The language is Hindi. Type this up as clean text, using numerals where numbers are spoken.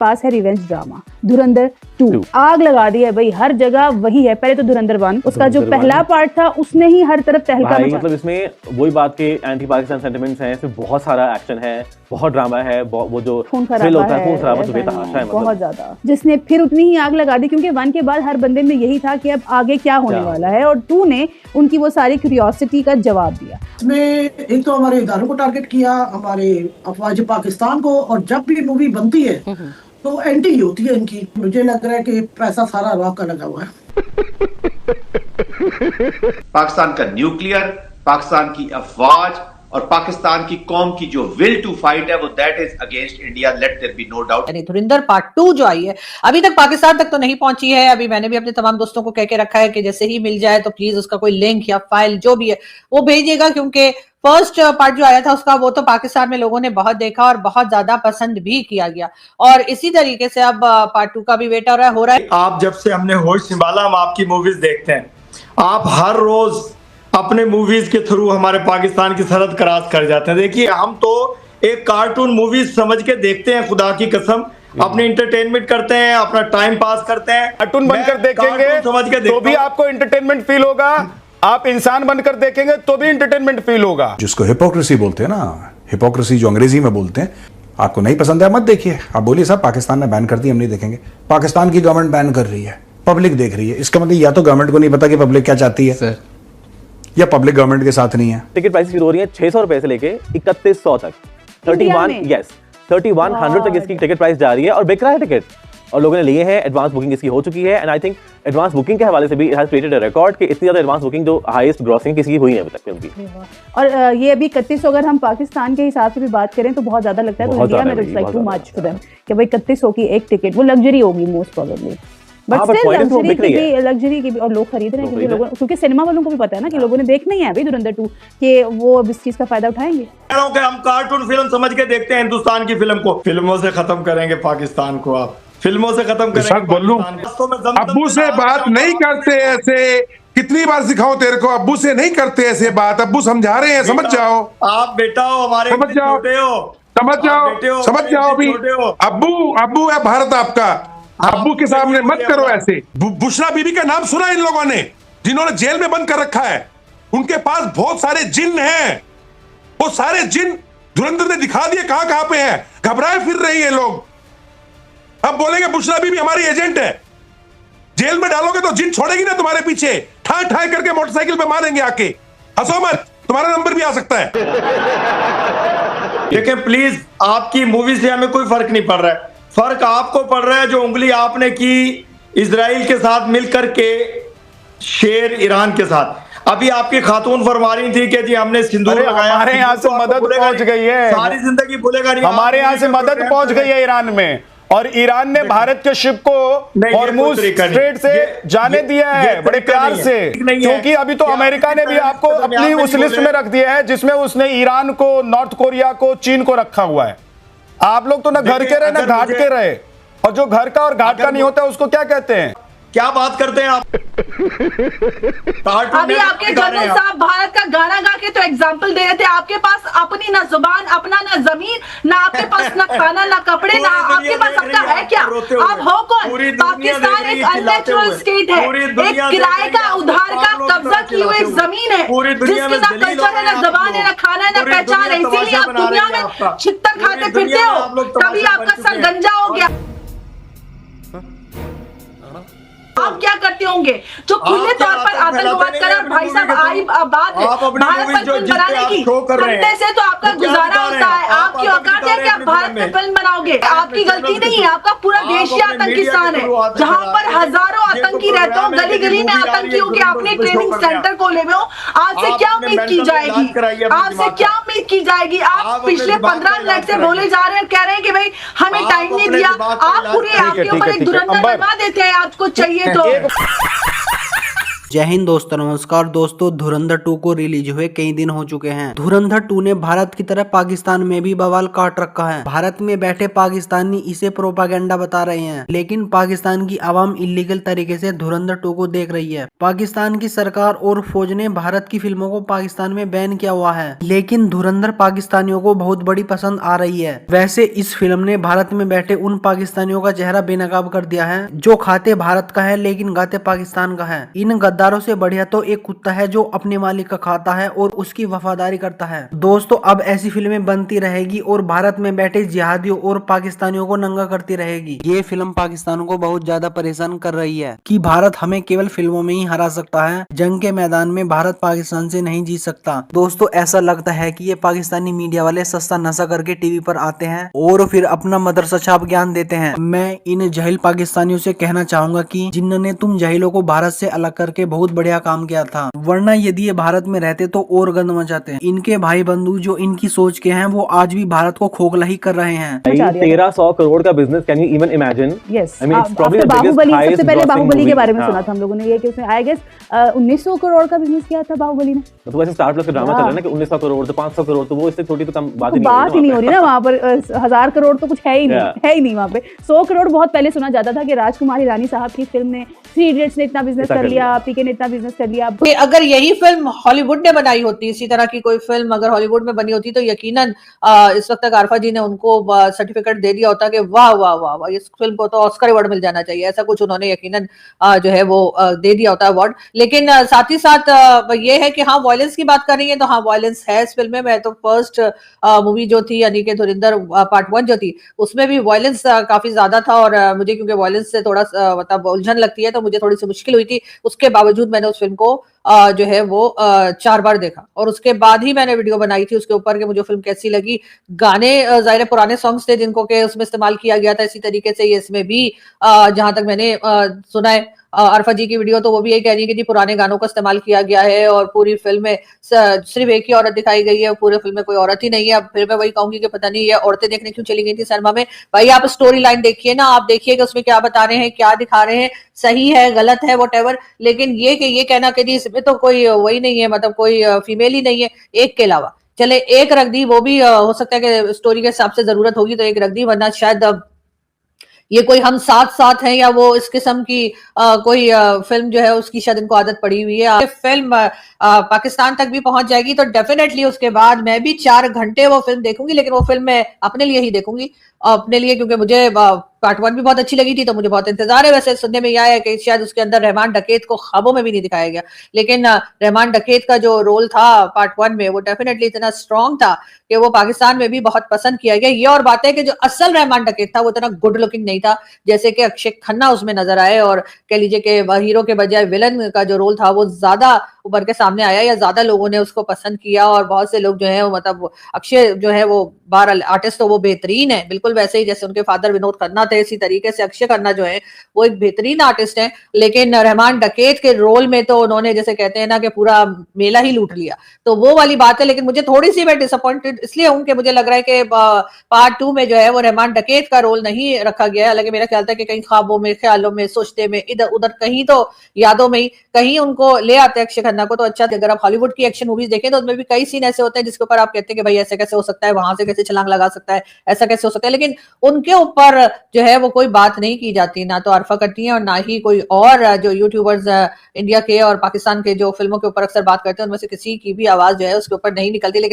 पास है रिवेंज ड्रामा धुरंधर 2। आग लगा दी है भाई, हर जगह वही है। पहले तो धुरंधर 1, उसका जो पहला पार्ट था उसने ही हर तरफ तहलका मचा। मतलब इसमें वही बात के एंटी पाकिस्तान सेंटिमेंट्स हैं, इसमें बहुत सारा एक्शन है, बहुत ड्रामा है, वो जो खून थ्रिल होता है, खून खराबा है, बेतहाशा है, बहुत ज्यादा, जिसने फिर उतनी ही आग लगा दी। क्योंकि 1 के बाद हर बंदे में यही था कि अब आगे क्या होने वाला है, और 2 ने उनकी वो सारी क्यूरियोसिटी का जवाब दिया। इसमें एक तो हमारे इदारों को टारगेट किया, हमारे अफवाज पाकिस्तान को, और जब भी मूवी बनती है तो एंटी होती है इनकी। मुझे लग रहा है कि पैसा सारा अल्लाह का लगा हुआ है। पाकिस्तान का न्यूक्लियर, पाकिस्तान की अफवाज और पाकिस्तान की कौम की जो विल टू फाइट है वो that is against India, let there be no doubt. Dhurandhar part 2 जो आई है अभी तक पाकिस्तान तक तो नहीं पहुंची है। अभी मैंने भी अपने तमाम दोस्तों को कह के रखा है कि जैसे ही मिल जाए तो प्लीज उसका कोई लिंक या फाइल जो भी है वो भेजिएगा, क्योंकि फर्स्ट पार्ट जो आया था उसका वो तो पाकिस्तान में लोगों ने बहुत देखा और बहुत ज्यादा पसंद भी किया गया, और इसी तरीके से अब पार्ट 2 का भी वेट हो रहा है। आप जब से हमने होश संभाला हम आपकी मूवीज देखते हैं, आप हर रोज अपने मूवीज के थ्रू हमारे पाकिस्तान की सरहद क्रॉस कर जाते हैं। देखिए हम तो एक कार्टून मूवीज समझ के देखते हैं, खुदा की कसम, अपने इंटरटेनमेंट करते हैं, अपना टाइम पास करते हैं। कार्टून बनकर देखेंगे समझ के तो भी आपको एंटरटेनमेंट फील होगा, आप इंसान बनकर देखेंगे तो भी एंटरटेनमेंट फील होगा। जिसको हिपोक्रेसी बोलते हैं ना, हिपोक्रेसी जो अंग्रेजी में बोलते हैं, आपको नहीं पसंद है मत देखिए। आप बोलिए साहब पाकिस्तान ने बैन कर दी, हम नहीं देखेंगे। पाकिस्तान की गवर्नमेंट बैन कर रही है, पब्लिक देख रही है, इसका मतलब या तो गवर्नमेंट को नहीं पता कि पब्लिक क्या चाहती है सर, या पब्लिक गवर्नमेंट के साथ नहीं है। टिकट प्राइस शुरू हो रही है 600 रुपए से लेके 3100 तक, 3100 तक इसकी टिकट प्राइस जा रही है और बिक रहा है टिकट, और लोगों ने लिए हैं। एडवांस बुकिंग इसकी हो चुकी है, and I think advance booking के हवाले से भी it has created a record कि इतनी ज्यादा एडवांस बुकिंग जो हाईएस्ट ग्रॉसिंग किसी की हुई है अभी तक फिल्म की। और ये अभी 3100 अगर हम पाकिस्तान के हिसाब से भी बात करें तो बहुत ज्यादा लगता है, तो इंडिया में it's like too much for them कि भाई 3100 की एक टिकट, वो लग्जरी होगी most probably, but still luxury की भी, और लोग खरीद रहे हैं क्योंकि लोगों, क्योंकि सिनेमा वालों को भी पता है ना कि लोगों ने देखना ही है भाई धुरंधर 2, कि वो अब इस चीज का फायदा उठाएंगे। हम कार्टून फिल्म समझ के देखते हैं हिंदुस्तान की फिल्म को, फिल्मों से खत्म करेंगे पाकिस्तान को, आप फिल्मों से खत्म करेंगे। अब्बू से बात नहीं करते ऐसे, कितनी बार सिखाओ तेरे को, अब्बू से नहीं करते ऐसे बात, अब्बू समझा रहे हैं, समझ जाओ। आप बेटा हो, हमारे समझ जाओ, समझ जाओ अभी। अब्बू है भारत आपका, अब्बू के सामने मत करो ऐसे। बुशरा बीबी का नाम सुना इन लोगों ने, जिन्होंने जेल में बंद कर रखा है, उनके पास बहुत सारे जिन हैं, वो सारे जिन धुरंधर ने दिखा दिए कहां पे हैं, घबराए फिर रही है लोग। अब बोलेंगे बुशरा बीबी हमारी एजेंट है, जेल में डालोगे तो जिन छोड़ेगी ना तुम्हारे पीछे, ठाए ठाए करके मोटरसाइकिल पे मारेंगे आके। हंसो मत, तुम्हारा नंबर भी आ सकता है। देखिए प्लीज, आपकी मूवी से हमें कोई फर्क नहीं पड़ रहा है, फर्क आपको पड़ रहा है जो उंगली आपने की इजराइल के साथ मिलकर के शेर ईरान के साथ। अभी आपकी खातून फरमा रही थी कि जी हमने सिंदूर लगाया, हमारे यहाँ से मदद पहुंच गई है, सारी जिंदगी भूलेगा नहीं, हमारे यहाँ से मदद पहुंच गई है ईरान में, और ईरान ने भारत के शिप को हॉर्मुज स्ट्रेट से जाने दिया है बड़े प्यार से, क्योंकि अभी तो अमेरिका ने भी आपको अपनी उस लिस्ट में रख दिया है जिसमें उसने ईरान को, नॉर्थ कोरिया को, चीन को रखा हुआ है। आप लोग तो ना घर के रहे ना घाट के रहे, और जो घर का और घाट का नहीं होता उसको क्या कहते हैं? क्या बात करते हैं आप? अभी आपके जनरल साहब भारत का गाना गा के तो एग्जाम्पल दे रहे थे। आपके पास अपनी ना जुबान, अपना ना जमीन, ना आपके पास ना खाना, ना कपड़े, ना आपके पास अपना है क्या? आप हो कौन? पाकिस्तान एक अननेचुरल स्टेट है, एक किराए का, उधार का, कब्जा की हुई एक जमीन है जिसकी ना कल्चर है, ना जबान है, ना खाना है, ना पहचान है। इसीलिए आप दुनिया में छित्तर खाते फिरते हो। कभी आपका सर गंजा हो गया, आप क्या करते होंगे जो खुले तौर पर आतंकवाद कर? भाई साहब आई बात भारत पर फिल्म बनाने की, करने से तो आपका गुजारा होता है, आपकी औकात है कि आप भारत में फिल्म बनाओगे। आपकी गलती नहीं है, आपका पूरा देश ही आतंकिस्तान है, जहां पर हजारों आतंकी रहते हो, गली गली में आतंकियों के अपने ट्रेनिंग सेंटर खोले हुए हो। आपसे क्या उम्मीद की जाएगी? आपसे क्या उम्मीद की जाएगी? आप पिछले 15 मिनट से बोले जा रहे हैं, कह रहे हैं कि भाई हमें टाइम नहीं दिया। आप पूरे आपके ऊपर एक धुरंधर बनवा देते हैं, आपको चाहिए तो जय हिंद दोस्तों, नमस्कार दोस्तों। धुरंधर 2 को रिलीज हुए कई दिन हो चुके हैं। धुरंधर 2 ने भारत की तरह पाकिस्तान में भी बवाल काट रखा है। भारत में बैठे पाकिस्तानी इसे प्रोपागेंडा बता रहे हैं, लेकिन पाकिस्तान की आवाम इलीगल तरीके से धुरंधर 2 को देख रही है। पाकिस्तान की सरकार और फौज ने भारत की फिल्मों को पाकिस्तान में बैन किया हुआ है, लेकिन धुरंधर पाकिस्तानियों को बहुत बड़ी पसंद आ रही है। वैसे इस फिल्म ने भारत में बैठे उन पाकिस्तानियों का चेहरा बेनकाब कर दिया है जो खाते भारत का है लेकिन गाते पाकिस्तान का है। इन गद्दारों से बढ़िया तो एक कुत्ता है जो अपने मालिक का खाता है और उसकी वफादारी करता है। दोस्तों, अब ऐसी फिल्में बनती रहेगी और भारत में बैठे जिहादियों और पाकिस्तानियों को नंगा करती रहेगी। ये फिल्म पाकिस्तान को बहुत ज्यादा परेशान कर रही है कि भारत हमें केवल फिल्मों में ही हरा सकता है, जंग के मैदान में भारत पाकिस्तान से नहीं जीत सकता। दोस्तों, ऐसा लगता है कि ये पाकिस्तानी मीडिया वाले सस्ता नशा करके टीवी पर आते हैं और फिर अपना मदरसा छाप ज्ञान देते हैं। मैं इन जहिल पाकिस्तानियों से कहना चाहूंगा कि जिन्होंने तुम जहिलों को भारत से अलग करके बहुत बढ़िया काम किया था, वरना यदि ये भारत में रहते तो और गंद मचाते। इनके भाई बंधु जो इनकी सोच के हैं वो आज भी भारत को खोखला ही कर रहे हैं। 1300 करोड़ का business, can you even imagine? Yes, Baahubali, सबसे पहले बाहुबली के बारे में सुना था हम लोगों ने, ये कि उसने आई गेस 1900 करोड़ का बिजनेस किया था बाहुबली ने। तो वैसे स्टार प्लस का ड्रामा चल रहा है ना कि 1900 करोड़ तो 500 करोड़, तो वो इससे छोटी तो कम बात ही नहीं हो रही ना। वहाँ पर 1000 करोड़ तो कुछ है ही नहीं वहाँ पे। 100 करोड़ बहुत पहले सुना जाता था कि राजकुमार हिरानी साहब की फिल्म ने, 3 इडियट्स ने इतना बिजनेस कर लिया, पीके ने इतना बिजनेस कर लिया। अगर यही फिल्म हॉलीवुड ने बनाई होती, इसी तरह की कोई फिल्म अगर हॉलीवुड में बनी होती तो यकीनन इस वक्त तक आरफा जी ने उनको सर्टिफिकेट दे दिया होता कि वाह वाह वाह वाह, इस फिल्म को तो ऑस्कर अवार्ड मिल जाना चाहिए। ऐसा कुछ उन्होंने यकीनन जो है वो दे दिया होता अवार्ड। लेकिन साथ ही साथ ये है कि हाँ, वायलेंस की बात कर रही है तो हाँ, वायलेंस है इस फिल्म में। मैं तो फर्स्ट मूवी जो थी यानी कि धुरंधर पार्ट 1 जो थी, उसमें भी वायलेंस काफी ज्यादा था और मुझे क्योंकि वायलेंस से थोड़ा मतलब उलझन लगती है तो मुझे थोड़ी सी मुश्किल हुई थी। उसके बावजूद मैंने उस फिल्म को जो है वो 4 बार देखा और उसके बाद ही मैंने वीडियो बनाई थी उसके ऊपर कि मुझे फिल्म कैसी लगी। गाने जाहिर पुराने सॉन्ग्स थे जिनको के उसमें इस्तेमाल किया गया था, इसी तरीके से ये इसमें भी जहां तक मैंने सुना है अरफा जी की वीडियो, तो वो भी यही कह रही है कि जी पुराने गानों का इस्तेमाल किया गया है और पूरी फिल्म में सिर्फ एक ही औरत दिखाई गई है, पूरे फिल्म में कोई औरत ही नहीं है। अब फिर मैं वही कहूंगी कि पता नहीं ये औरतें देखने क्यों चली गई थी सिनेमा में। भाई आप स्टोरी लाइन देखिए ना, आप देखिए कि उसमें क्या बता रहे हैं, क्या दिखा रहे हैं, सही है गलत है व्हाटएवर, लेकिन ये कहना कि जी इसमें तो कोई वही नहीं है, मतलब कोई फीमेल ही नहीं है एक के अलावा। चले एक रख दी, वो भी हो सकता है कि स्टोरी के हिसाब से जरूरत होगी तो एक रख दी, वरना शायद ये कोई हम साथ साथ हैं या वो इस किस्म की कोई फिल्म जो है उसकी शायद इनको आदत पड़ी हुई है। फिल्म पाकिस्तान तक भी पहुंच जाएगी तो डेफिनेटली उसके बाद मैं भी 4 घंटे वो फिल्म देखूंगी, लेकिन वो फिल्म मैं अपने लिए ही देखूंगी, अपने लिए, क्योंकि मुझे पार्ट 1 भी बहुत अच्छी लगी थी तो मुझे बहुत इंतजार है। वैसे सुनने में यह है कि शायद उसके अंदर रहमान डकैत को ख्वाबों में भी नहीं दिखाया गया, लेकिन रहमान डकैत का जो रोल था पार्ट 1 में वो डेफिनेटली इतना स्ट्रॉन्ग था कि वो पाकिस्तान में भी बहुत पसंद किया गया। ये और बात है कि जो असल रहमान डकैत था वो इतना गुड लुकिंग नहीं था जैसे कि अक्षय खन्ना उसमें नजर आए, और कह लीजिए कि हीरो के बजाय विलन का जो रोल था वो ज्यादा उभर के सामने आया या ज्यादा लोगों ने उसको पसंद किया। और बहुत से लोग जो है मतलब अक्षय जो है वो बहरहाल आर्टिस्ट तो वो बेहतरीन है, बिल्कुल वैसे ही जैसे उनके फादर विनोद खन्ना थे, इसी तरीके से अक्षय खन्ना जो है वो एक बेहतरीन आर्टिस्ट है। लेकिन रहमान डकैत के रोल में तो उन्होंने जैसे कहते हैं ना कि पूरा मेला ही लूट लिया, तो वो वाली बात है। लेकिन मुझे थोड़ी सी मैं डिसअपॉइंटेड इसलिए हूं कि मुझे लग रहा है कि पार्ट 2 में जो है वो रहमान डकैत का रोल नहीं रखा गया है। हालांकि मेरा ख्याल था कि कहीं ख्वाबों में, ख्यालों में, सोचते में, इधर उधर कहीं तो यादों में ही कहीं उनको ले आते अक्षय खन्ना को तो अच्छा। अगर आप हॉलीवुड की एक्शन मूवीज देखें तो उसमें भी कई सीन ऐसे होते हैं जिसके ऊपर आप कहते हैं कि भाई ऐसे कैसे हो सकता है, वहां से कैसे छलांग लगा सकता है, ऐसा कैसे हो सकता है, लेकिन उनके ऊपर जो है वो कोई बात नहीं की जाती, ना तो अरफा करती है और ना ही कोई और जो यूट्यूबर्स इंडिया के और पाकिस्तान के जो फिल्मों के ऊपर अक्सर बात करते हैं उनमें से किसी की भी आवाज जो है उसके ऊपर नहीं निकलती। लेकिन